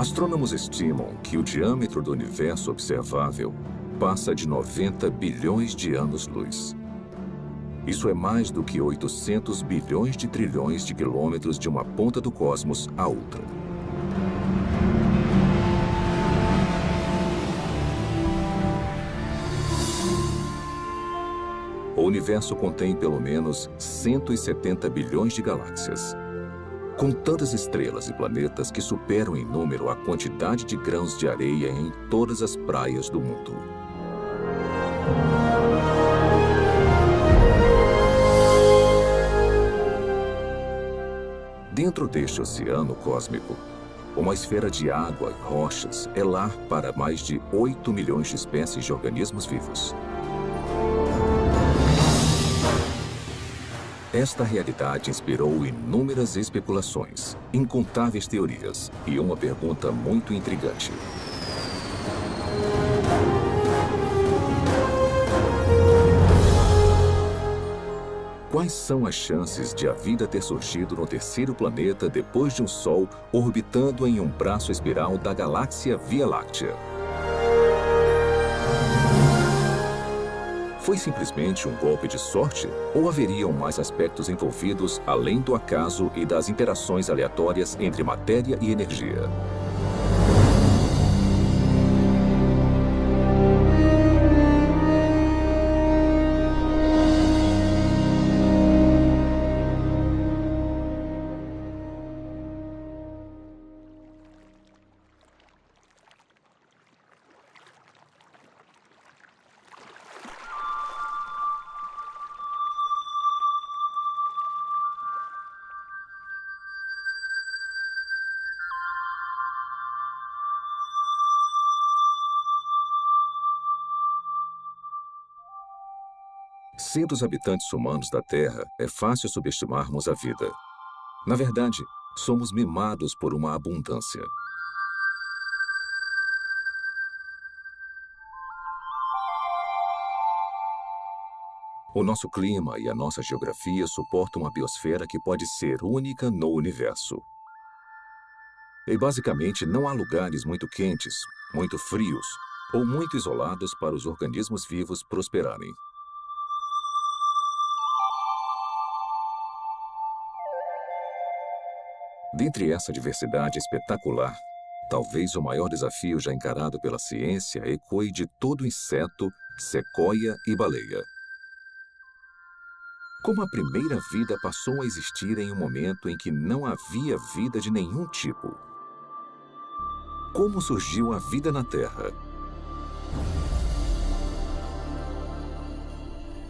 Astrônomos estimam que o diâmetro do universo observável passa de 90 bilhões de anos-luz. Isso é mais do que 800 bilhões de trilhões de quilômetros de uma ponta do cosmos à outra. O universo contém pelo menos 170 bilhões de galáxias, com tantas estrelas e planetas que superam em número a quantidade de grãos de areia em todas as praias do mundo. Dentro deste oceano cósmico, uma esfera de água e rochas é lar para mais de 8 milhões de espécies de organismos vivos. Esta realidade inspirou inúmeras especulações, incontáveis teorias e uma pergunta muito intrigante. Quais são as chances de a vida ter surgido no terceiro planeta depois de um Sol orbitando em um braço espiral da galáxia Via Láctea? Foi simplesmente um golpe de sorte ou haveriam mais aspectos envolvidos além do acaso e das interações aleatórias entre matéria e energia? Sendo os habitantes humanos da Terra, é fácil subestimarmos a vida. Na verdade, somos mimados por uma abundância. O nosso clima e a nossa geografia suportam uma biosfera que pode ser única no universo. E basicamente não há lugares muito quentes, muito frios ou muito isolados para os organismos vivos prosperarem. Dentre essa diversidade espetacular, talvez o maior desafio já encarado pela ciência ecoe de todo inseto, sequoia e baleia. Como a primeira vida passou a existir em um momento em que não havia vida de nenhum tipo? Como surgiu a vida na Terra?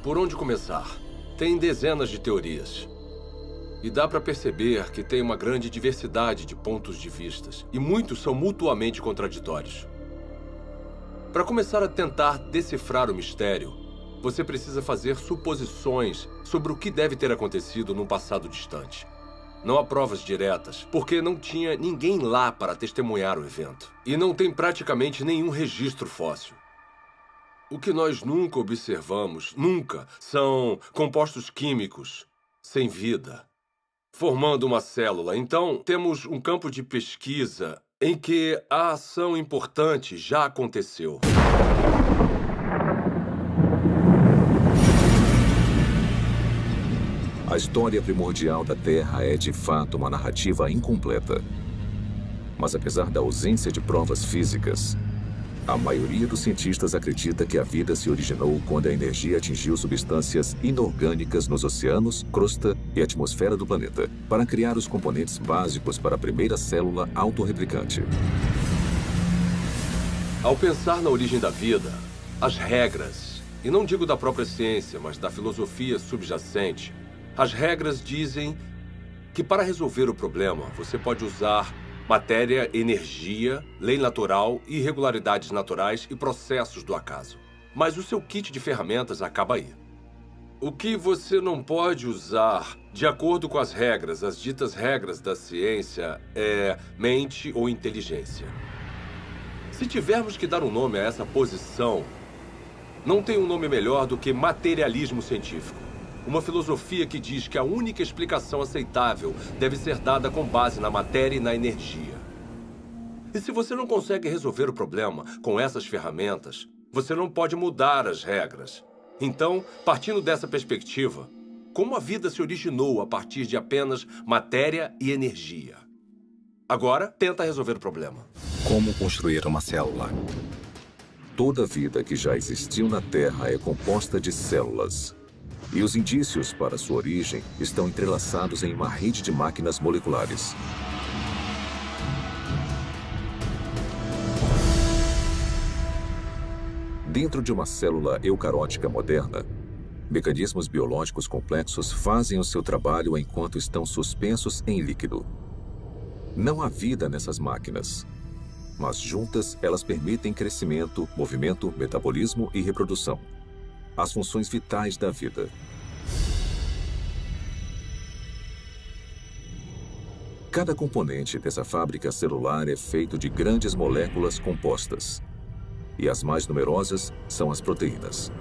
Por onde começar? Tem dezenas de teorias. E dá para perceber que tem uma grande diversidade de pontos de vistas, e muitos são mutuamente contraditórios. Para começar a tentar decifrar o mistério, você precisa fazer suposições sobre o que deve ter acontecido num passado distante. Não há provas diretas, porque não tinha ninguém lá para testemunhar o evento. E não tem praticamente nenhum registro fóssil. O que nós nunca observamos, são compostos químicos sem vida, formando uma célula. Então, temos um campo de pesquisa em que a ação importante já aconteceu. A história primordial da Terra é, de fato, uma narrativa incompleta. Mas apesar da ausência de provas físicas, a maioria dos cientistas acredita que a vida se originou quando a energia atingiu substâncias inorgânicas nos oceanos, crosta e atmosfera do planeta, para criar os componentes básicos para a primeira célula autorreplicante. Ao pensar na origem da vida, as regras, e não digo da própria ciência, mas da filosofia subjacente, as regras dizem que para resolver o problema, você pode usar matéria, energia, lei natural, irregularidades naturais e processos do acaso. Mas o seu kit de ferramentas acaba aí. O que você não pode usar, de acordo com as regras, as ditas regras da ciência, é mente ou inteligência. Se tivermos que dar um nome a essa posição, não tem um nome melhor do que materialismo científico. Uma filosofia que diz que a única explicação aceitável deve ser dada com base na matéria e na energia. E se você não consegue resolver o problema com essas ferramentas, você não pode mudar as regras. Então, partindo dessa perspectiva, como a vida se originou a partir de apenas matéria e energia? Agora, tenta resolver o problema. Como construir uma célula? Toda vida que já existiu na Terra é composta de células. E os indícios para sua origem estão entrelaçados em uma rede de máquinas moleculares. Dentro de uma célula eucarótica moderna, mecanismos biológicos complexos fazem o seu trabalho enquanto estão suspensos em líquido. Não há vida nessas máquinas, mas juntas elas permitem crescimento, movimento, metabolismo e reprodução, as funções vitais da vida. Cada componente dessa fábrica celular é feito de grandes moléculas compostas, e as mais numerosas são as proteínas.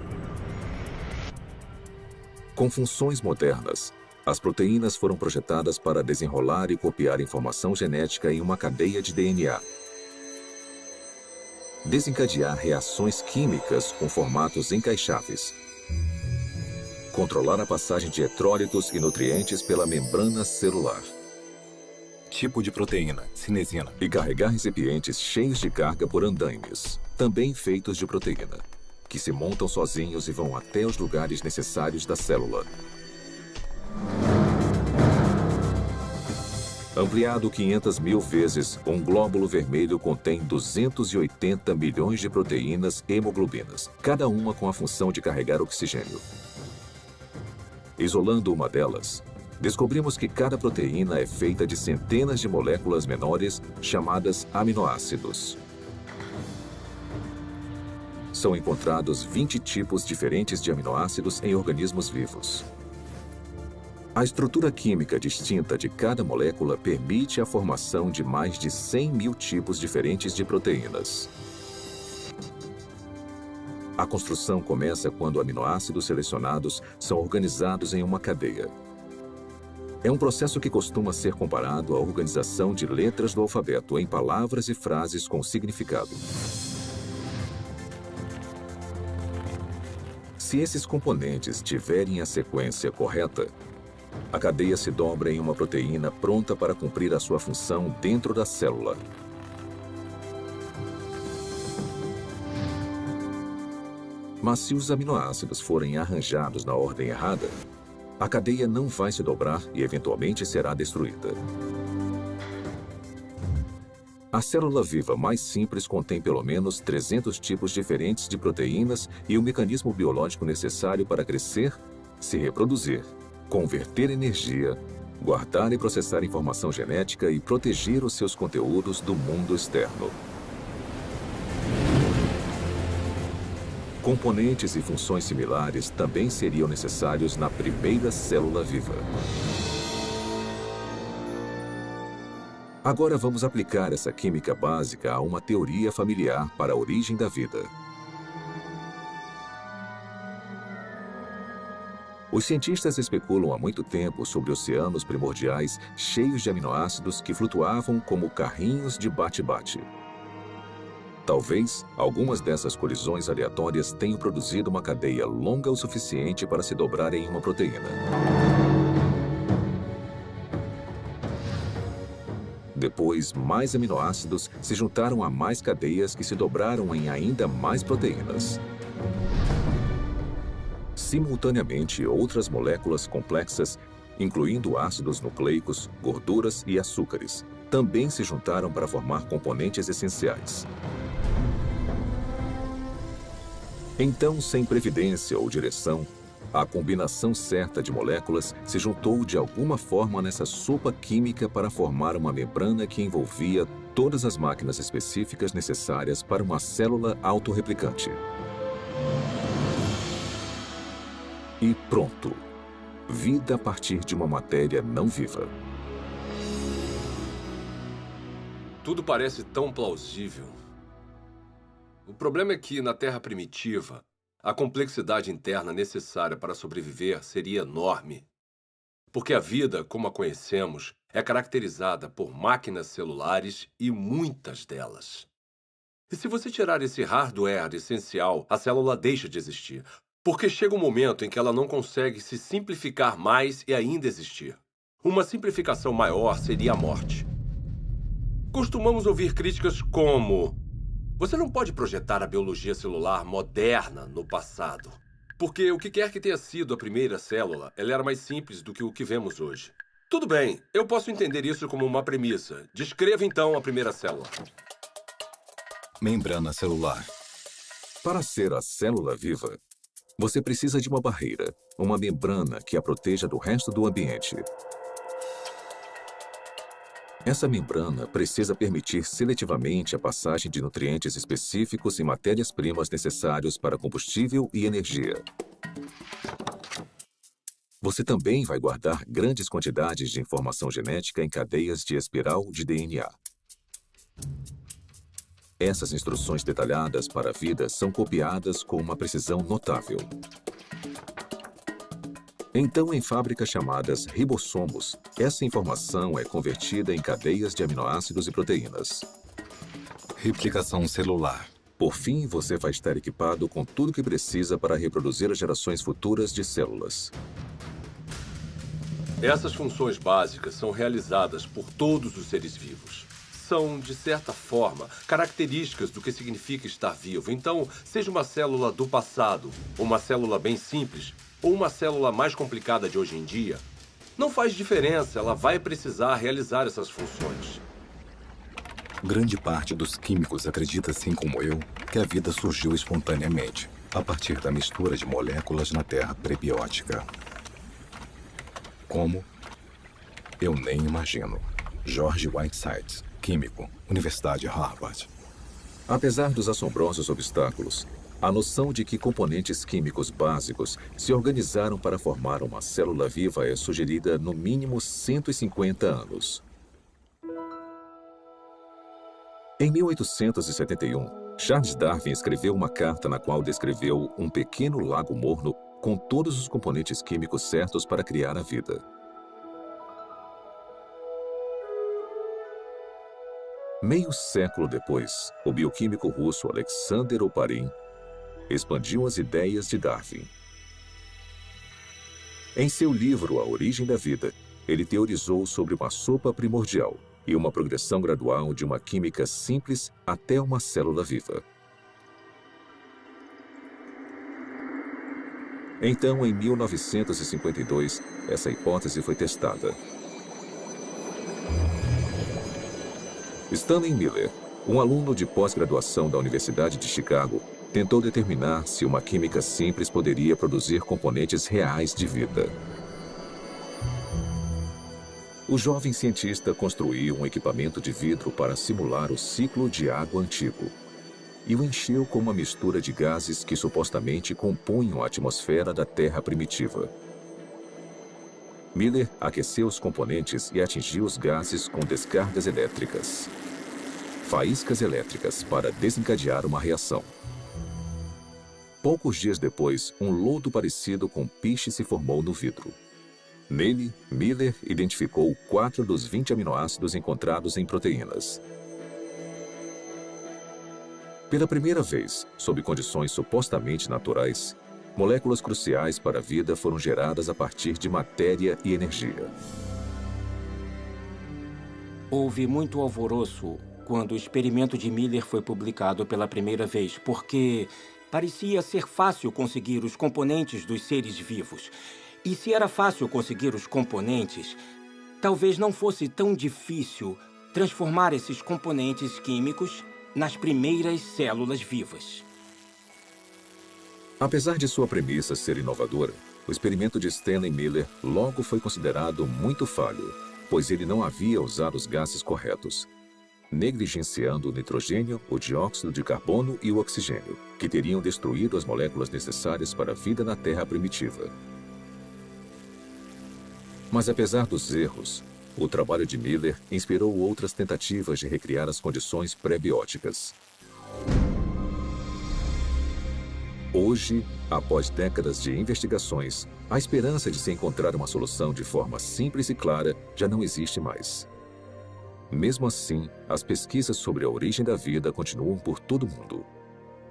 Com funções modernas, as proteínas foram projetadas para desenrolar e copiar informação genética em uma cadeia de DNA. Desencadear reações químicas com formatos encaixáveis. Controlar a passagem de eletrólitos e nutrientes pela membrana celular. Tipo de proteína, cinesina. E carregar recipientes cheios de carga por andaimes, também feitos de proteína, que se montam sozinhos e vão até os lugares necessários da célula. Ampliado 500.000 vezes, um glóbulo vermelho contém 280 milhões de proteínas hemoglobinas, cada uma com a função de carregar oxigênio. Isolando uma delas, descobrimos que cada proteína é feita de centenas de moléculas menores chamadas aminoácidos. São encontrados 20 tipos diferentes de aminoácidos em organismos vivos. A estrutura química distinta de cada molécula permite a formação de mais de 100.000 tipos diferentes de proteínas. A construção começa quando aminoácidos selecionados são organizados em uma cadeia. É um processo que costuma ser comparado à organização de letras do alfabeto em palavras e frases com significado. Se esses componentes tiverem a sequência correta, a cadeia se dobra em uma proteína pronta para cumprir a sua função dentro da célula. Mas se os aminoácidos forem arranjados na ordem errada, a cadeia não vai se dobrar e eventualmente será destruída. A célula viva mais simples contém pelo menos 300 tipos diferentes de proteínas e o mecanismo biológico necessário para crescer, se reproduzir, converter energia, guardar e processar informação genética e proteger os seus conteúdos do mundo externo. Componentes e funções similares também seriam necessários na primeira célula viva. Agora vamos aplicar essa química básica a uma teoria familiar para a origem da vida. Os cientistas especulam há muito tempo sobre oceanos primordiais cheios de aminoácidos que flutuavam como carrinhos de bate-bate. Talvez algumas dessas colisões aleatórias tenham produzido uma cadeia longa o suficiente para se dobrar em uma proteína. Depois, mais aminoácidos se juntaram a mais cadeias que se dobraram em ainda mais proteínas. Simultaneamente, outras moléculas complexas, incluindo ácidos nucleicos, gorduras e açúcares, também se juntaram para formar componentes essenciais. Então, sem previdência ou direção, a combinação certa de moléculas se juntou de alguma forma nessa sopa química para formar uma membrana que envolvia todas as máquinas específicas necessárias para uma célula autorreplicante. E pronto! Vida a partir de uma matéria não viva. Tudo parece tão plausível. O problema é que, na Terra primitiva, a complexidade interna necessária para sobreviver seria enorme. Porque a vida, como a conhecemos, é caracterizada por máquinas celulares e muitas delas. E se você tirar esse hardware essencial, a célula deixa de existir. Porque chega um momento em que ela não consegue se simplificar mais e ainda existir. Uma simplificação maior seria a morte. Costumamos ouvir críticas como: você não pode projetar a biologia celular moderna no passado. Porque o que quer que tenha sido a primeira célula, ela era mais simples do que o que vemos hoje. Tudo bem, eu posso entender isso como uma premissa. Descreva então a primeira célula. Membrana celular. Para ser a célula viva, você precisa de uma barreira, uma membrana que a proteja do resto do ambiente. Essa membrana precisa permitir seletivamente a passagem de nutrientes específicos e matérias-primas necessários para combustível e energia. Você também vai guardar grandes quantidades de informação genética em cadeias de espiral de DNA. Essas instruções detalhadas para a vida são copiadas com uma precisão notável. Então, em fábricas chamadas ribossomos, essa informação é convertida em cadeias de aminoácidos e proteínas. Replicação celular. Por fim, você vai estar equipado com tudo o que precisa para reproduzir as gerações futuras de células. Essas funções básicas são realizadas por todos os seres vivos. São, de certa forma, características do que significa estar vivo. Então, seja uma célula do passado, uma célula bem simples, ou uma célula mais complicada de hoje em dia, não faz diferença, ela vai precisar realizar essas funções. Grande parte dos químicos acredita, assim como eu, que a vida surgiu espontaneamente, a partir da mistura de moléculas na terra prebiótica. Como? Eu nem imagino. George Whiteside, químico, Universidade Harvard. Apesar dos assombrosos obstáculos, a noção de que componentes químicos básicos se organizaram para formar uma célula viva é sugerida no mínimo 150 anos. Em 1871, Charles Darwin escreveu uma carta na qual descreveu um pequeno lago morno com todos os componentes químicos certos para criar a vida. Meio século depois, o bioquímico russo Alexander Oparin expandiu as ideias de Darwin. Em seu livro A Origem da Vida, ele teorizou sobre uma sopa primordial e uma progressão gradual de uma química simples até uma célula viva. Então, em 1952, essa hipótese foi testada. Stanley Miller, um aluno de pós-graduação da Universidade de Chicago, tentou determinar se uma química simples poderia produzir componentes reais de vida. O jovem cientista construiu um equipamento de vidro para simular o ciclo de água antigo e o encheu com uma mistura de gases que supostamente compunham a atmosfera da Terra primitiva. Miller aqueceu os componentes e atingiu os gases com descargas elétricas. Faíscas elétricas para desencadear uma reação. Poucos dias depois, um lodo parecido com piche se formou no vidro. Nele, Miller identificou 4 dos 20 aminoácidos encontrados em proteínas. Pela primeira vez, sob condições supostamente naturais, moléculas cruciais para a vida foram geradas a partir de matéria e energia. Houve muito alvoroço quando o experimento de Miller foi publicado pela primeira vez, porque parecia ser fácil conseguir os componentes dos seres vivos. E se era fácil conseguir os componentes, talvez não fosse tão difícil transformar esses componentes químicos nas primeiras células vivas. Apesar de sua premissa ser inovadora, o experimento de Stanley Miller logo foi considerado muito falho, pois ele não havia usado os gases corretos, negligenciando o nitrogênio, o dióxido de carbono e o oxigênio, que teriam destruído as moléculas necessárias para a vida na Terra primitiva. Mas apesar dos erros, o trabalho de Miller inspirou outras tentativas de recriar as condições pré-bióticas. Hoje, após décadas de investigações, A esperança de se encontrar uma solução de forma simples e clara já não existe mais. Mesmo assim, as pesquisas sobre a origem da vida continuam por todo o mundo.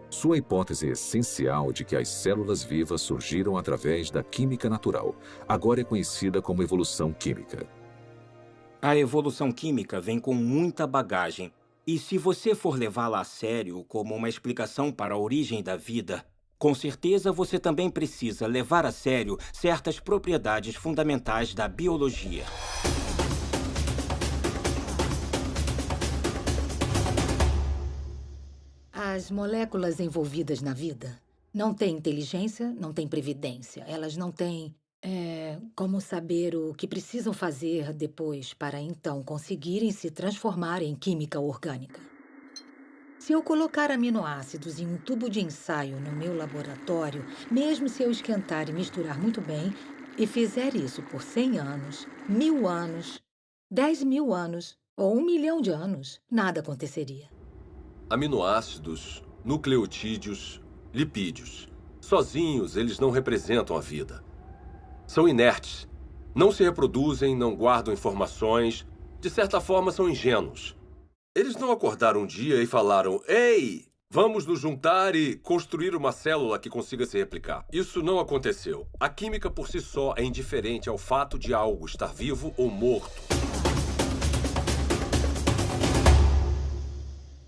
Sua hipótese essencial de que as células vivas surgiram através da química natural agora é conhecida como evolução química. A evolução química vem com muita bagagem. E se você for levá-la a sério como uma explicação para a origem da vida, com certeza você também precisa levar a sério certas propriedades fundamentais da biologia. As moléculas envolvidas na vida não têm inteligência, não têm previdência. Elas não têm como saber o que precisam fazer depois para então conseguirem se transformar em química orgânica. Se eu colocar aminoácidos em um tubo de ensaio no meu laboratório, mesmo se eu esquentar e misturar muito bem, e fizer isso por 100 anos, 1000 anos, 10.000 anos ou 1 milhão de anos, nada aconteceria. Aminoácidos, nucleotídeos, lipídios. Sozinhos, eles não representam a vida. São inertes. Não se reproduzem, não guardam informações. De certa forma, são ingênuos. Eles não acordaram um dia e falaram: "Ei, vamos nos juntar e construir uma célula que consiga se replicar." Isso não aconteceu. A química por si só é indiferente ao fato de algo estar vivo ou morto.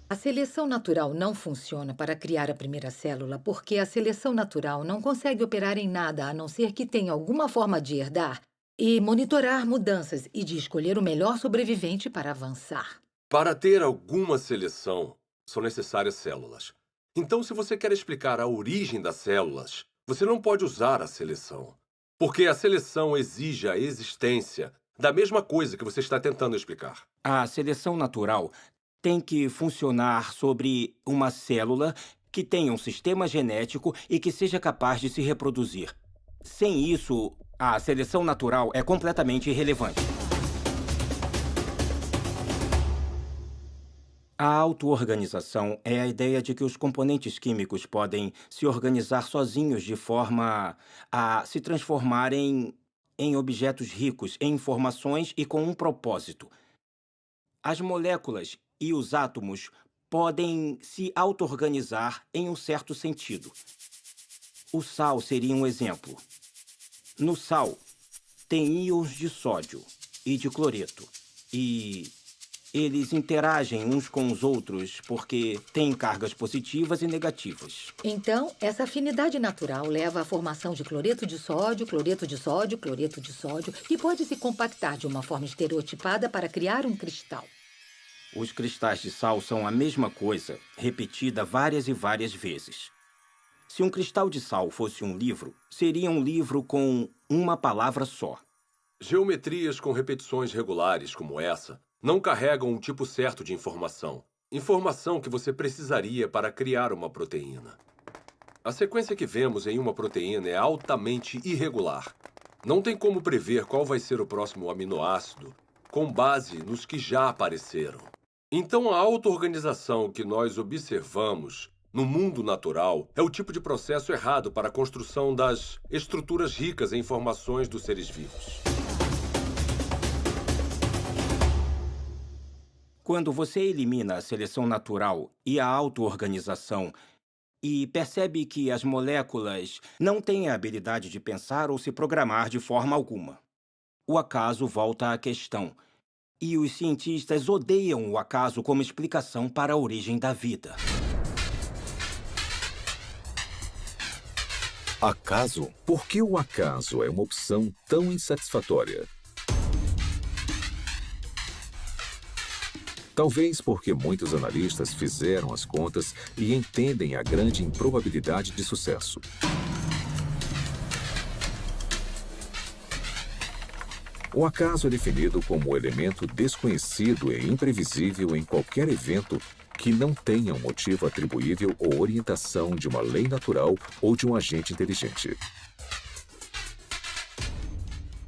A seleção natural não funciona para criar a primeira célula porque a seleção natural não consegue operar em nada a não ser que tenha alguma forma de herdar e monitorar mudanças e de escolher o melhor sobrevivente para avançar. Para ter alguma seleção, são necessárias células. Então, se você quer explicar a origem das células, você não pode usar a seleção. Porque a seleção exige a existência da mesma coisa que você está tentando explicar. A seleção natural tem que funcionar sobre uma célula que tenha um sistema genético e que seja capaz de se reproduzir. Sem isso, a seleção natural é completamente irrelevante. A auto-organização é a ideia de que os componentes químicos podem se organizar sozinhos de forma a se transformarem em objetos ricos em informações e com um propósito. As moléculas e os átomos podem se auto-organizar em um certo sentido. O sal seria um exemplo. No sal, tem íons de sódio e de cloreto. E eles interagem uns com os outros porque têm cargas positivas e negativas. Então, essa afinidade natural leva à formação de cloreto de sódio, cloreto de sódio, cloreto de sódio, que pode se compactar de uma forma estereotipada para criar um cristal. Os cristais de sal são a mesma coisa, repetida várias e várias vezes. Se um cristal de sal fosse um livro, seria um livro com uma palavra só. Geometrias com repetições regulares como essa não carregam um tipo certo de informação. Informação que você precisaria para criar uma proteína. A sequência que vemos em uma proteína é altamente irregular. Não tem como prever qual vai ser o próximo aminoácido com base nos que já apareceram. Então, a auto-organização que nós observamos no mundo natural é o tipo de processo errado para a construção das estruturas ricas em informações dos seres vivos. Quando você elimina a seleção natural e a auto-organização e percebe que as moléculas não têm a habilidade de pensar ou se programar de forma alguma, o acaso volta à questão. E os cientistas odeiam o acaso como explicação para a origem da vida. Acaso? Por que o acaso é uma opção tão insatisfatória? Talvez porque muitos analistas fizeram as contas e entendem a grande improbabilidade de sucesso. O acaso é definido como o elemento desconhecido e imprevisível em qualquer evento que não tenha um motivo atribuível ou orientação de uma lei natural ou de um agente inteligente.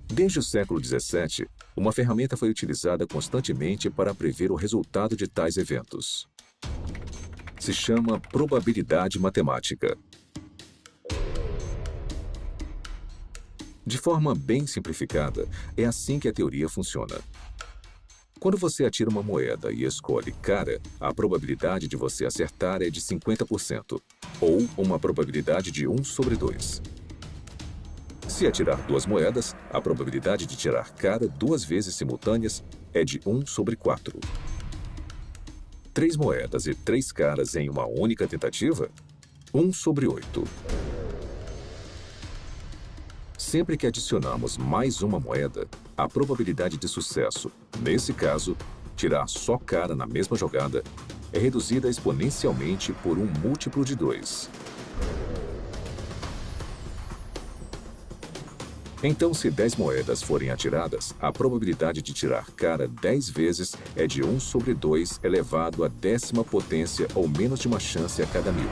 Desde o século XVII, uma ferramenta foi utilizada constantemente para prever o resultado de tais eventos. Se chama probabilidade matemática. De forma bem simplificada, é assim que a teoria funciona. Quando você atira uma moeda e escolhe cara, a probabilidade de você acertar é de 50%, ou uma probabilidade de 1 sobre 2. Se atirar 2 moedas, a probabilidade de tirar cara 2 vezes simultâneas é de 1 sobre 4. 3 moedas e 3 caras em uma única tentativa? 1 sobre 8. Sempre que adicionamos mais uma moeda, a probabilidade de sucesso, nesse caso, tirar só cara na mesma jogada, é reduzida exponencialmente por um múltiplo de 2. Então, se 10 moedas forem atiradas, a probabilidade de tirar cara 10 vezes é de 1 sobre 2 elevado à 10ª potência ou menos de uma chance a cada 1000.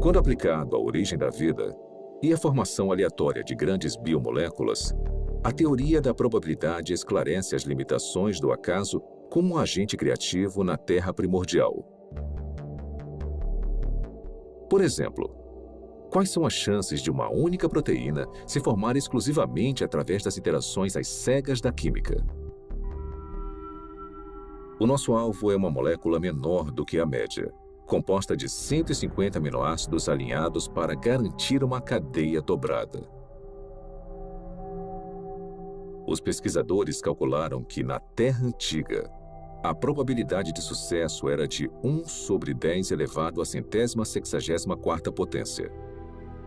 Quando aplicado à origem da vida e à formação aleatória de grandes biomoléculas, a teoria da probabilidade esclarece as limitações do acaso como um agente criativo na Terra primordial. Por exemplo, quais são as chances de uma única proteína se formar exclusivamente através das interações às cegas da química? O nosso alvo é uma molécula menor do que a média, composta de 150 aminoácidos alinhados para garantir uma cadeia dobrada. Os pesquisadores calcularam que, na Terra antiga, a probabilidade de sucesso era de 1 sobre 10 elevado à 164ª potência.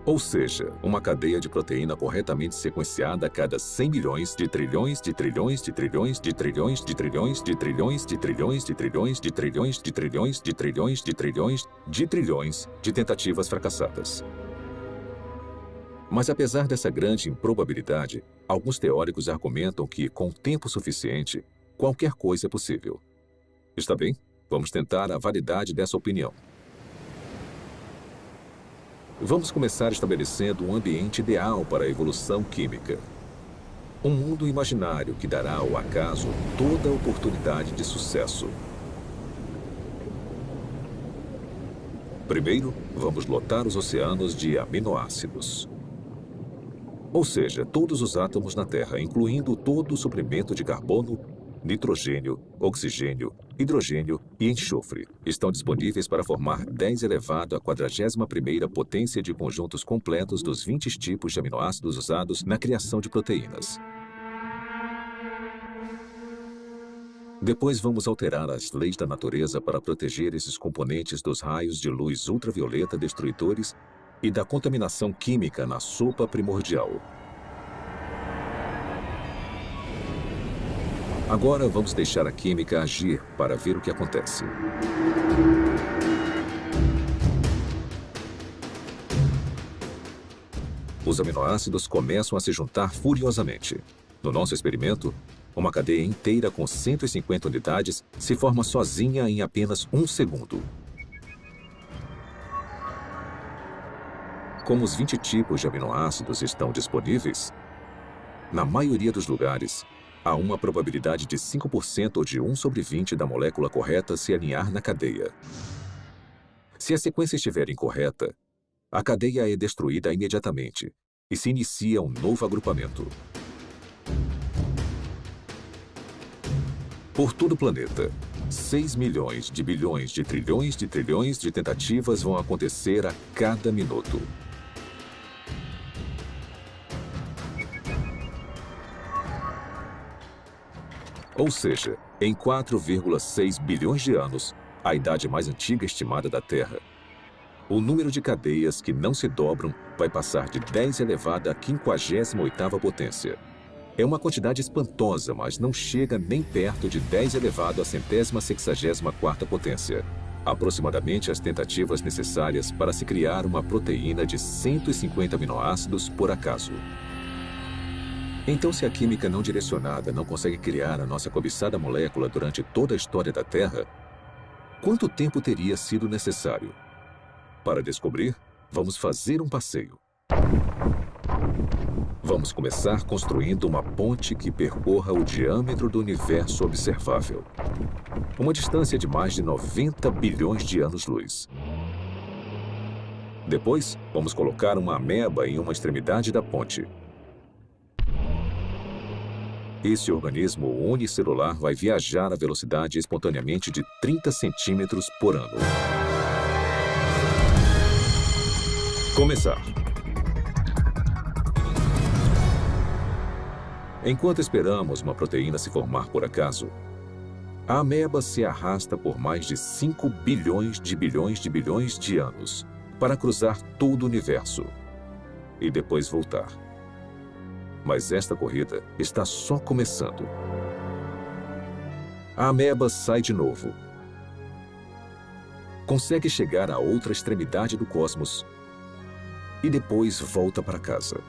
Ou seja, uma cadeia de proteína corretamente sequenciada a cada 100 milhões de trilhões de trilhões de trilhões de trilhões de trilhões de trilhões de trilhões de trilhões de trilhões de trilhões de trilhões de trilhões de trilhões de tentativas fracassadas. Mas apesar dessa grande improbabilidade, alguns teóricos argumentam que, com tempo suficiente, qualquer coisa é possível. Está bem? Vamos tentar a validade dessa opinião. Vamos começar estabelecendo um ambiente ideal para a evolução química. Um mundo imaginário que dará ao acaso toda a oportunidade de sucesso. Primeiro, vamos lotar os oceanos de aminoácidos. Ou seja, todos os átomos na Terra, incluindo todo o suprimento de carbono, nitrogênio, oxigênio, hidrogênio e enxofre, estão disponíveis para formar 10 elevado à 41ª potência de conjuntos completos dos 20 tipos de aminoácidos usados na criação de proteínas. Depois vamos alterar as leis da natureza para proteger esses componentes dos raios de luz ultravioleta destruidores e da contaminação química na sopa primordial. Agora vamos deixar a química agir para ver o que acontece. Os aminoácidos começam a se juntar furiosamente. No nosso experimento, uma cadeia inteira com 150 unidades se forma sozinha em apenas 1 segundo. Como os 20 tipos de aminoácidos estão disponíveis, na maioria dos lugares, há uma probabilidade de 5% ou de 1 sobre 20 da molécula correta se alinhar na cadeia. Se a sequência estiver incorreta, a cadeia é destruída imediatamente e se inicia um novo agrupamento. Por todo o planeta, 6 milhões de bilhões de trilhões de trilhões de tentativas vão acontecer a cada minuto. Ou seja, em 4,6 bilhões de anos, a idade mais antiga estimada da Terra, o número de cadeias que não se dobram vai passar de 10 elevado à 58ª potência. É uma quantidade espantosa, mas não chega nem perto de 10 elevado à 164ª potência. Aproximadamente as tentativas necessárias para se criar uma proteína de 150 aminoácidos por acaso. Então, se a química não direcionada não consegue criar a nossa cobiçada molécula durante toda a história da Terra, quanto tempo teria sido necessário? Para descobrir, vamos fazer um passeio. Vamos começar construindo uma ponte que percorra o diâmetro do universo observável. Uma distância de mais de 90 bilhões de anos-luz. Depois, vamos colocar uma ameba em uma extremidade da ponte. Esse organismo unicelular vai viajar a velocidade espontaneamente de 30 centímetros por ano. Começar. Enquanto esperamos uma proteína se formar por acaso, a ameba se arrasta por mais de 5 bilhões de anos para cruzar todo o universo e depois voltar. Mas esta corrida está só começando. A ameba sai de novo. Consegue chegar à outra extremidade do cosmos e depois volta para casa.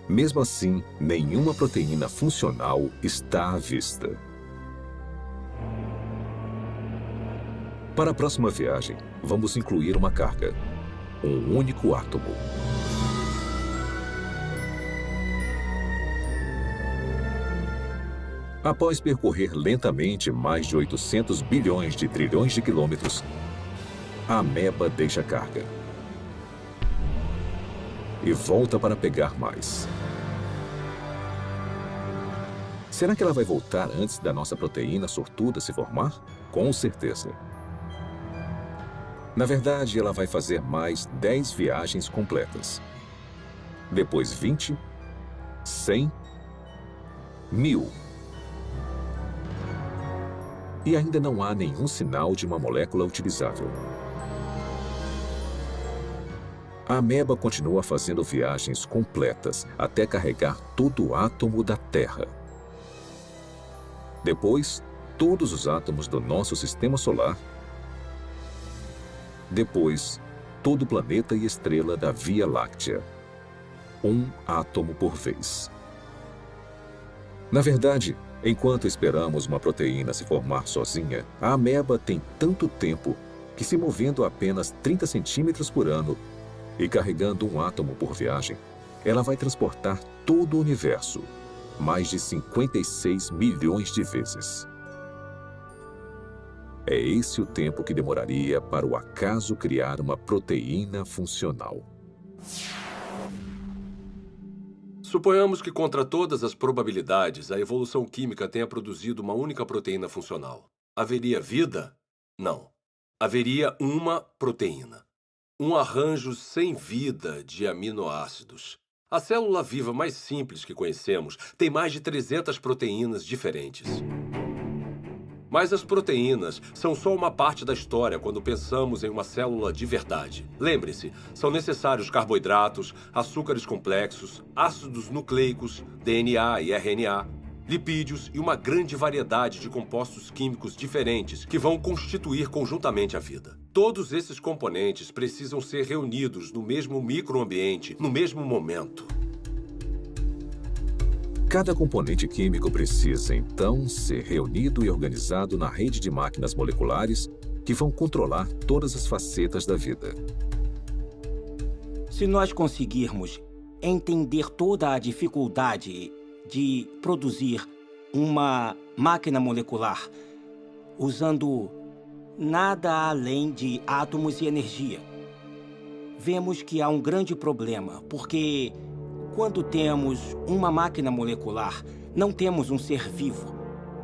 Mesmo assim, nenhuma proteína funcional está à vista. Para a próxima viagem, vamos incluir uma carga, um único átomo. Após percorrer lentamente mais de 800 bilhões de trilhões de quilômetros, a ameba deixa a carga e volta para pegar mais. Será que ela vai voltar antes da nossa proteína sortuda se formar? Com certeza. Na verdade, ela vai fazer mais 10 viagens completas. Depois 20, 100, 1000. E ainda não há nenhum sinal de uma molécula utilizável. A ameba continua fazendo viagens completas até carregar todo o átomo da Terra. Depois, todos os átomos do nosso sistema solar. Depois, todo o planeta e estrela da Via Láctea. Um átomo por vez. Na verdade, enquanto esperamos uma proteína se formar sozinha, a ameba tem tanto tempo que, se movendo apenas 30 centímetros por ano e carregando um átomo por viagem, ela vai transportar todo o universo, mais de 56 milhões de vezes. É esse o tempo que demoraria para o acaso criar uma proteína funcional. Suponhamos que, contra todas as probabilidades, a evolução química tenha produzido uma única proteína funcional. Haveria vida? Não. Haveria uma proteína. Um arranjo sem vida de aminoácidos. A célula viva mais simples que conhecemos tem mais de 300 proteínas diferentes. Mas as proteínas são só uma parte da história quando pensamos em uma célula de verdade. Lembre-se, são necessários carboidratos, açúcares complexos, ácidos nucleicos, DNA e RNA, lipídios e uma grande variedade de compostos químicos diferentes que vão constituir conjuntamente a vida. Todos esses componentes precisam ser reunidos no mesmo microambiente, no mesmo momento. Cada componente químico precisa, então, ser reunido e organizado na rede de máquinas moleculares que vão controlar todas as facetas da vida. Se nós conseguirmos entender toda a dificuldade de produzir uma máquina molecular usando nada além de átomos e energia, vemos que há um grande problema, porque quando temos uma máquina molecular, não temos um ser vivo.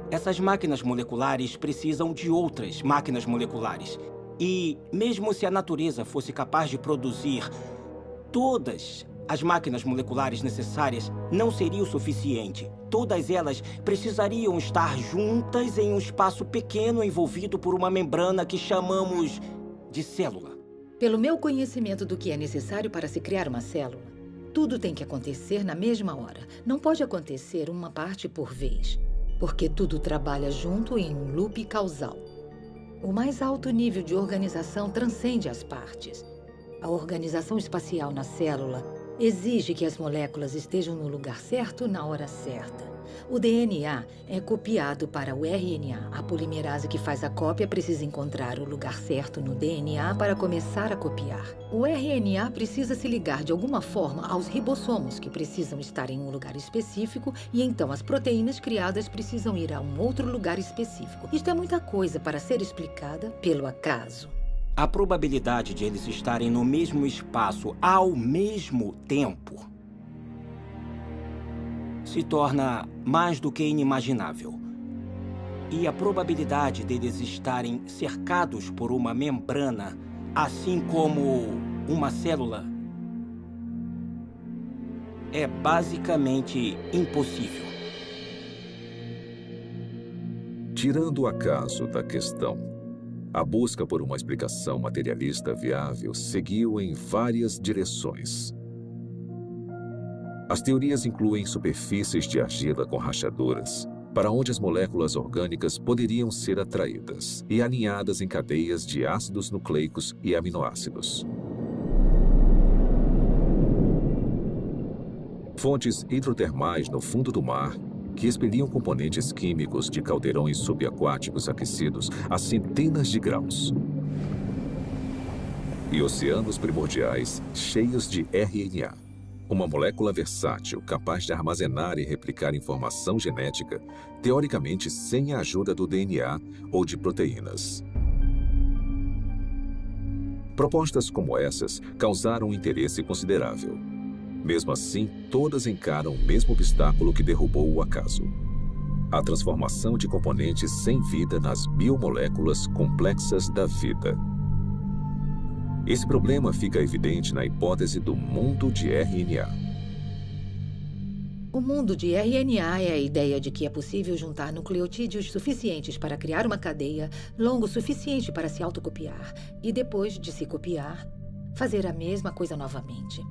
Essas máquinas moleculares precisam de outras máquinas moleculares. E mesmo se a natureza fosse capaz de produzir todas as máquinas moleculares necessárias, não seria o suficiente. Todas elas precisariam estar juntas em um espaço pequeno envolvido por uma membrana que chamamos de célula. Pelo meu conhecimento do que é necessário para se criar uma célula, tudo tem que acontecer na mesma hora. Não pode acontecer uma parte por vez, porque tudo trabalha junto em um loop causal. O mais alto nível de organização transcende as partes. A organização espacial na célula exige que as moléculas estejam no lugar certo na hora certa. O DNA é copiado para o RNA. A polimerase que faz a cópia precisa encontrar o lugar certo no DNA para começar a copiar. O RNA precisa se ligar de alguma forma aos ribossomos, que precisam estar em um lugar específico, e então as proteínas criadas precisam ir a um outro lugar específico. Isto é muita coisa para ser explicada pelo acaso. A probabilidade de eles estarem no mesmo espaço ao mesmo tempo se torna mais do que inimaginável. E a probabilidade deles estarem cercados por uma membrana, assim como uma célula, é basicamente impossível. Tirando o acaso da questão, a busca por uma explicação materialista viável seguiu em várias direções. As teorias incluem superfícies de argila com rachaduras, para onde as moléculas orgânicas poderiam ser atraídas e alinhadas em cadeias de ácidos nucleicos e aminoácidos. Fontes hidrotermais no fundo do mar, que expeliam componentes químicos de caldeirões subaquáticos aquecidos a centenas de graus. E oceanos primordiais cheios de RNA. Uma molécula versátil, capaz de armazenar e replicar informação genética, teoricamente sem a ajuda do DNA ou de proteínas. Propostas como essas causaram um interesse considerável. Mesmo assim, todas encaram o mesmo obstáculo que derrubou o acaso: a transformação de componentes sem vida nas biomoléculas complexas da vida. Esse problema fica evidente na hipótese do mundo de RNA. O mundo de RNA é a ideia de que é possível juntar nucleotídeos suficientes para criar uma cadeia longo o suficiente para se autocopiar e, depois de se copiar, fazer a mesma coisa novamente.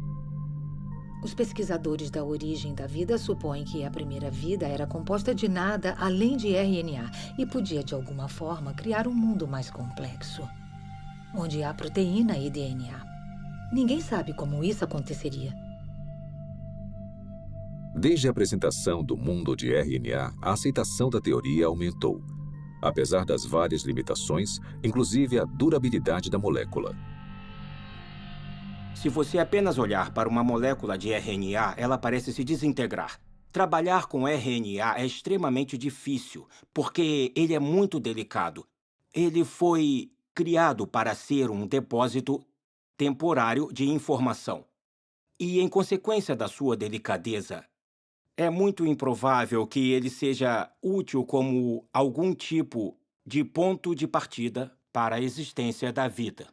Os pesquisadores da origem da vida supõem que a primeira vida era composta de nada além de RNA e podia, de alguma forma, criar um mundo mais complexo, onde há proteína e DNA. Ninguém sabe como isso aconteceria. Desde a apresentação do mundo de RNA, a aceitação da teoria aumentou, apesar das várias limitações, inclusive a durabilidade da molécula. Se você apenas olhar para uma molécula de RNA, ela parece se desintegrar. Trabalhar com RNA é extremamente difícil, porque ele é muito delicado. Ele foi criado para ser um depósito temporário de informação. E, em consequência da sua delicadeza, é muito improvável que ele seja útil como algum tipo de ponto de partida para a existência da vida.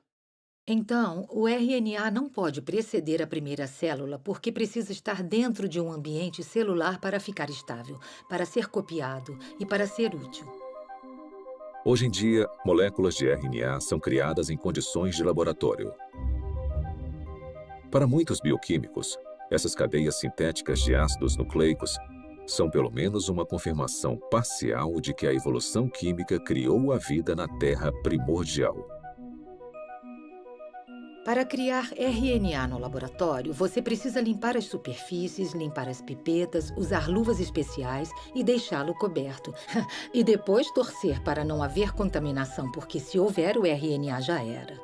Então, o RNA não pode preceder a primeira célula porque precisa estar dentro de um ambiente celular para ficar estável, para ser copiado e para ser útil. Hoje em dia, moléculas de RNA são criadas em condições de laboratório. Para muitos bioquímicos, essas cadeias sintéticas de ácidos nucleicos são pelo menos uma confirmação parcial de que a evolução química criou a vida na Terra primordial. Para criar RNA no laboratório, você precisa limpar as superfícies, limpar as pipetas, usar luvas especiais e deixá-lo coberto. E depois torcer para não haver contaminação, porque se houver, o RNA já era.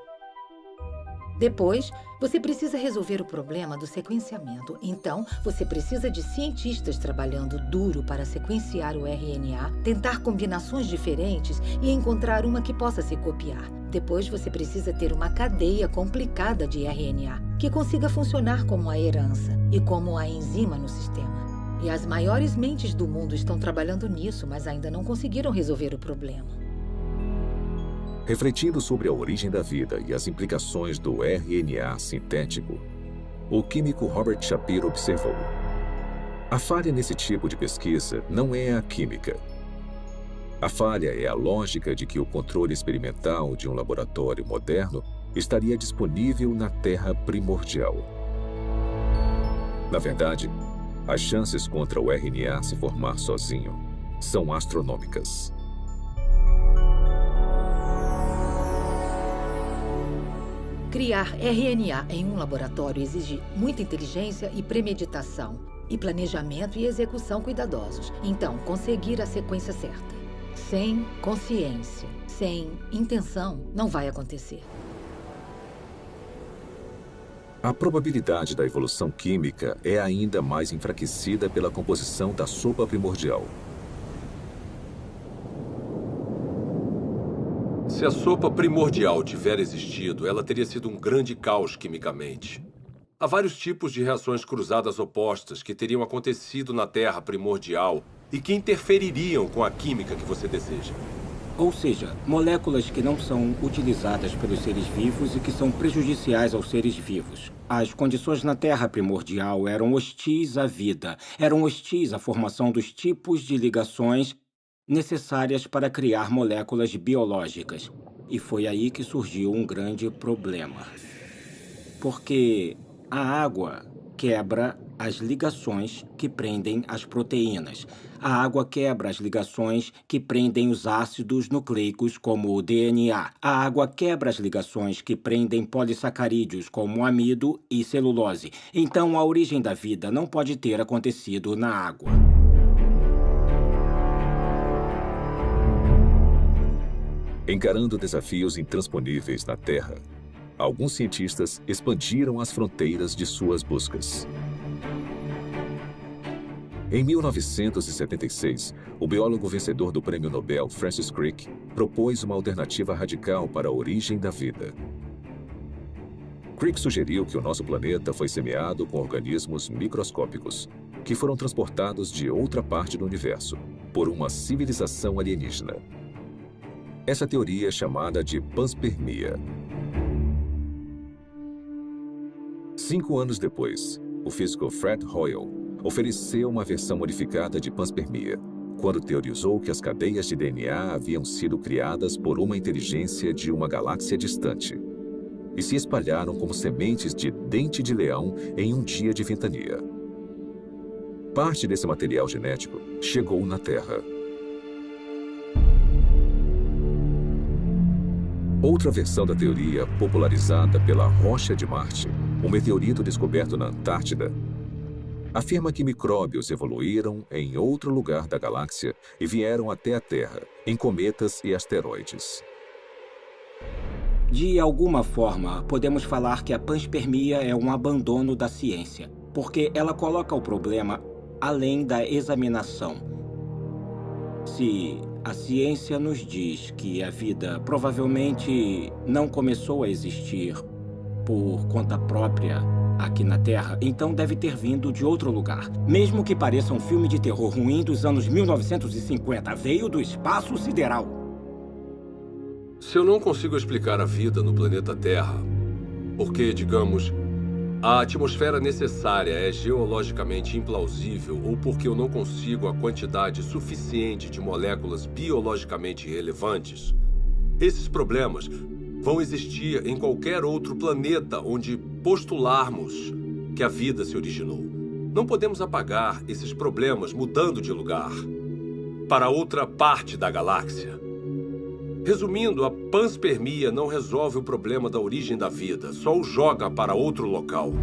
Depois, você precisa resolver o problema do sequenciamento. Então, você precisa de cientistas trabalhando duro para sequenciar o RNA, tentar combinações diferentes e encontrar uma que possa se copiar. Depois, você precisa ter uma cadeia complicada de RNA, que consiga funcionar como a herança e como a enzima no sistema. E as maiores mentes do mundo estão trabalhando nisso, mas ainda não conseguiram resolver o problema. Refletindo sobre a origem da vida e as implicações do RNA sintético, o químico Robert Shapiro observou: a falha nesse tipo de pesquisa não é a química. A falha é a lógica de que o controle experimental de um laboratório moderno estaria disponível na Terra primordial. Na verdade, as chances contra o RNA se formar sozinho são astronômicas. Criar RNA em um laboratório exige muita inteligência e premeditação, e planejamento e execução cuidadosos. Então, conseguir a sequência certa. Sem consciência, sem intenção, não vai acontecer. A probabilidade da evolução química é ainda mais enfraquecida pela composição da sopa primordial. Se a sopa primordial tiver existido, ela teria sido um grande caos quimicamente. Há vários tipos de reações cruzadas opostas que teriam acontecido na Terra primordial e que interfeririam com a química que você deseja. Ou seja, moléculas que não são utilizadas pelos seres vivos e que são prejudiciais aos seres vivos. As condições na Terra primordial eram hostis à vida, eram hostis à formação dos tipos de ligações necessárias para criar moléculas biológicas. E foi aí que surgiu um grande problema. Porque a água quebra as ligações que prendem as proteínas. A água quebra as ligações que prendem os ácidos nucleicos, como o DNA. A água quebra as ligações que prendem polissacarídeos, como o amido e celulose. Então, a origem da vida não pode ter acontecido na água. Encarando desafios intransponíveis na Terra, alguns cientistas expandiram as fronteiras de suas buscas. Em 1976, o biólogo vencedor do Prêmio Nobel, Francis Crick, propôs uma alternativa radical para a origem da vida. Crick sugeriu que o nosso planeta foi semeado com organismos microscópicos, que foram transportados de outra parte do universo, por uma civilização alienígena. Essa teoria é chamada de panspermia. 5 anos depois, o físico Fred Hoyle ofereceu uma versão modificada de panspermia, quando teorizou que as cadeias de DNA haviam sido criadas por uma inteligência de uma galáxia distante e se espalharam como sementes de dente de leão em um dia de ventania. Parte desse material genético chegou na Terra. Outra versão da teoria, popularizada pela Rocha de Marte, um meteorito descoberto na Antártida, afirma que micróbios evoluíram em outro lugar da galáxia e vieram até a Terra, em cometas e asteroides. De alguma forma, podemos falar que a panspermia é um abandono da ciência, porque ela coloca o problema além da examinação. Se a ciência nos diz que a vida provavelmente não começou a existir por conta própria aqui na Terra, então deve ter vindo de outro lugar. Mesmo que pareça um filme de terror ruim dos anos 1950, veio do espaço sideral. Se eu não consigo explicar a vida no planeta Terra, porque, digamos, a atmosfera necessária é geologicamente implausível ou porque eu não consigo a quantidade suficiente de moléculas biologicamente relevantes, esses problemas vão existir em qualquer outro planeta onde postularmos que a vida se originou. Não podemos apagar esses problemas mudando de lugar para outra parte da galáxia. Resumindo, a panspermia não resolve o problema da origem da vida, só o joga para outro local.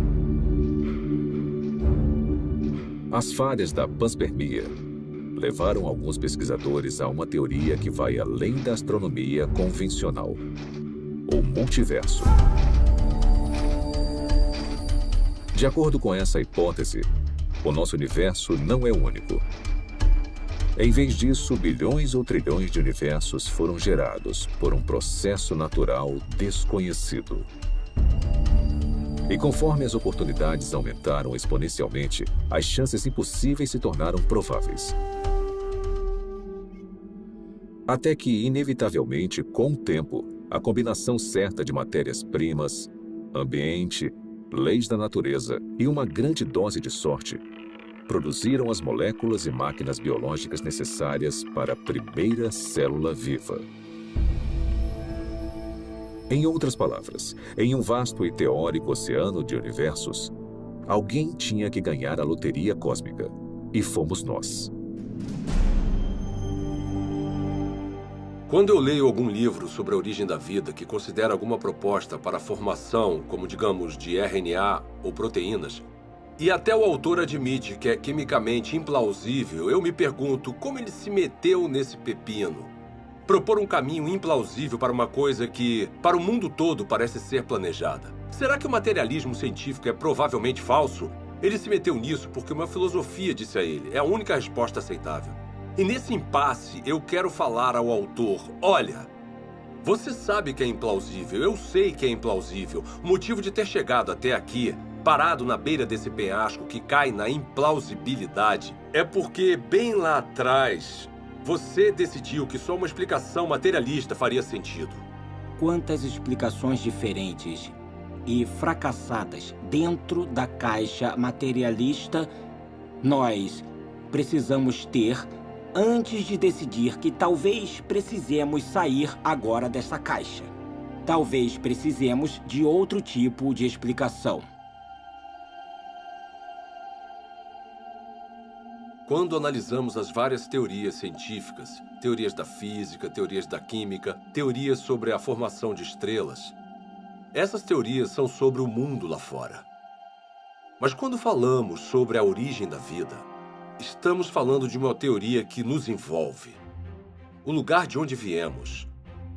As falhas da panspermia levaram alguns pesquisadores a uma teoria que vai além da astronomia convencional: o multiverso. De acordo com essa hipótese, o nosso universo não é único. Em vez disso, bilhões ou trilhões de universos foram gerados por um processo natural desconhecido. E conforme as oportunidades aumentaram exponencialmente, as chances impossíveis se tornaram prováveis. Até que, inevitavelmente, com o tempo, a combinação certa de matérias-primas, ambiente, leis da natureza e uma grande dose de sorte produziram as moléculas e máquinas biológicas necessárias para a primeira célula viva. Em outras palavras, em um vasto e teórico oceano de universos, alguém tinha que ganhar a loteria cósmica, e fomos nós. Quando eu leio algum livro sobre a origem da vida que considera alguma proposta para a formação, como digamos, de RNA ou proteínas, e até o autor admite que é quimicamente implausível, eu me pergunto como ele se meteu nesse pepino. Propor um caminho implausível para uma coisa que, para o mundo todo, parece ser planejada. Será que o materialismo científico é provavelmente falso? Ele se meteu nisso porque uma filosofia disse a ele. É a única resposta aceitável. E nesse impasse, eu quero falar ao autor, olha, você sabe que é implausível, eu sei que é implausível. O motivo de ter chegado até aqui, parado na beira desse penhasco que cai na implausibilidade, é porque bem lá atrás, você decidiu que só uma explicação materialista faria sentido. Quantas explicações diferentes e fracassadas dentro da caixa materialista nós precisamos ter antes de decidir que talvez precisemos sair agora dessa caixa. Talvez precisemos de outro tipo de explicação. Quando analisamos as várias teorias científicas, teorias da física, teorias da química, teorias sobre a formação de estrelas, essas teorias são sobre o mundo lá fora. Mas quando falamos sobre a origem da vida, estamos falando de uma teoria que nos envolve. O lugar de onde viemos,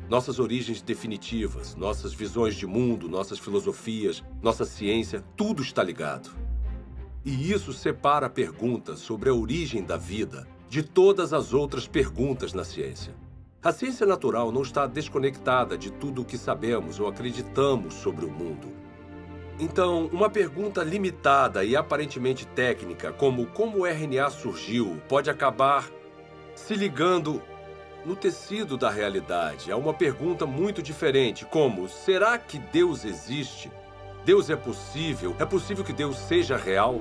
nossas origens definitivas, nossas visões de mundo, nossas filosofias, nossa ciência, tudo está ligado. E isso separa a pergunta sobre a origem da vida de todas as outras perguntas na ciência. A ciência natural não está desconectada de tudo o que sabemos ou acreditamos sobre o mundo. Então, uma pergunta limitada e aparentemente técnica, como o RNA surgiu, pode acabar se ligando no tecido da realidade. É uma pergunta muito diferente, como, será que Deus existe? Deus é possível? É possível que Deus seja real?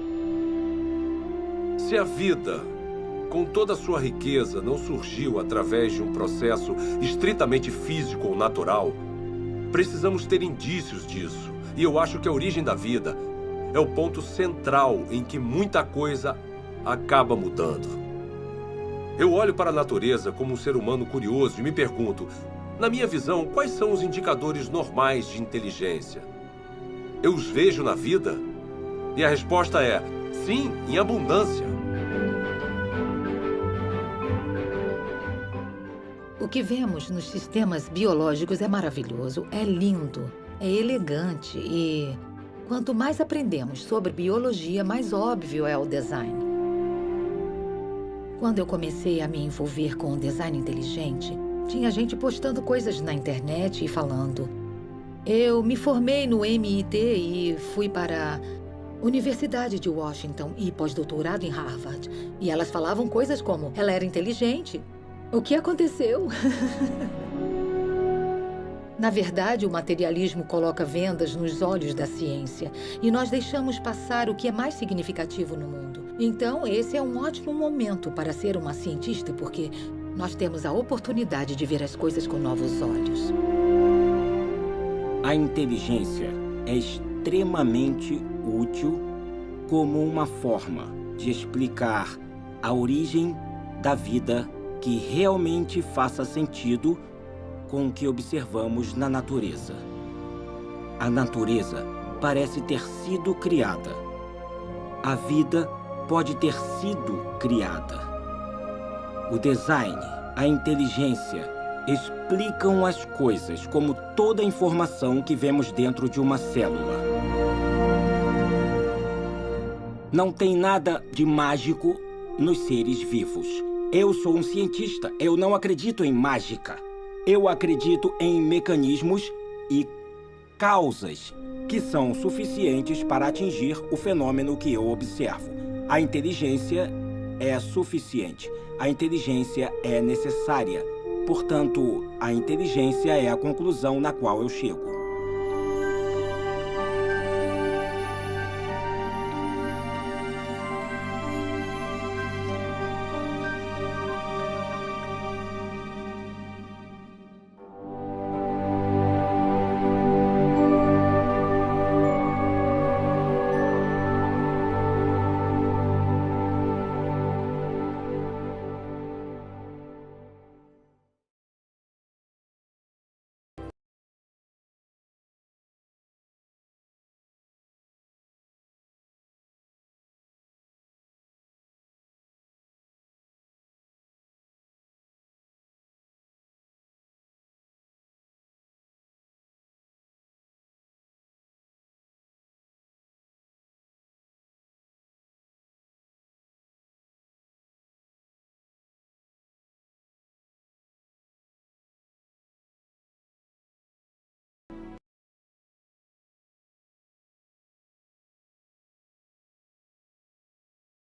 Se a vida, com toda a sua riqueza, não surgiu através de um processo estritamente físico ou natural, precisamos ter indícios disso. E eu acho que a origem da vida é o ponto central em que muita coisa acaba mudando. Eu olho para a natureza como um ser humano curioso e me pergunto, na minha visão, quais são os indicadores normais de inteligência? Eu os vejo na vida? E a resposta é, sim, em abundância. O que vemos nos sistemas biológicos é maravilhoso, é lindo, é elegante e quanto mais aprendemos sobre biologia, mais óbvio é o design. Quando eu comecei a me envolver com o design inteligente, tinha gente postando coisas na internet e falando: eu me formei no MIT e fui para a Universidade de Washington e pós-doutorado em Harvard. E elas falavam coisas como, ela era inteligente. O que aconteceu? Na verdade, o materialismo coloca vendas nos olhos da ciência e nós deixamos passar o que é mais significativo no mundo. Então, esse é um ótimo momento para ser uma cientista, porque nós temos a oportunidade de ver as coisas com novos olhos. A inteligência é extremamente útil como uma forma de explicar a origem da vida que realmente faça sentido com o que observamos na natureza. A natureza parece ter sido criada. A vida pode ter sido criada. O design, a inteligência explicam as coisas como toda a informação que vemos dentro de uma célula. Não tem nada de mágico nos seres vivos. Eu sou um cientista, eu não acredito em mágica. Eu acredito em mecanismos e causas que são suficientes para atingir o fenômeno que eu observo. A inteligência é suficiente. A inteligência é necessária. Portanto, a inteligência é a conclusão na qual eu chego.